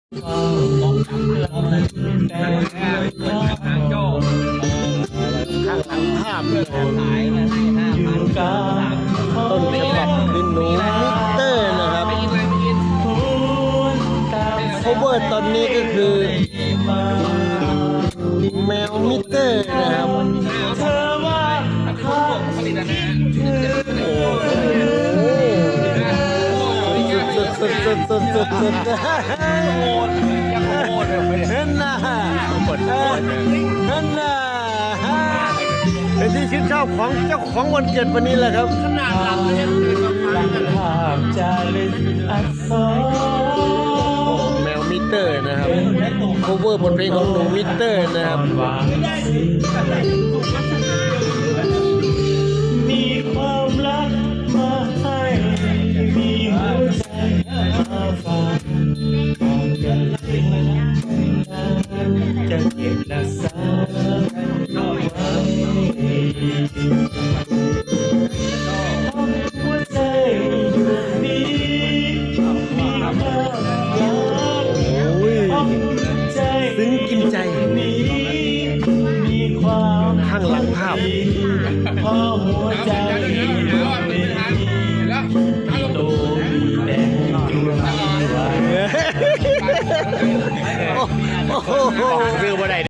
ข้างหลังภาพต้นฉบับคือหนูมิเตอร์นะครับโคเวอร์ตอนนี้ก็คือแมวมิเตอร์นะครับสุดนั่นน่ะนั่นน่ะเป็นที่ชื่นชอบของเจ้าของวันเกิดวันนี้แหละครับขนาดหลังเลยภาพจารึกอักษรแมวมิเตอร์นะครับโคเวอร์บทเพลงของหนูมิเตอร์นะครับมีความรักมาให้มีหัวใจมาฝากจะเก็บรักษาหัวใจอยู่นี้มีความรักใจซึ้งกินใจนี้มีความข้างหลังภาพพอหัวใจ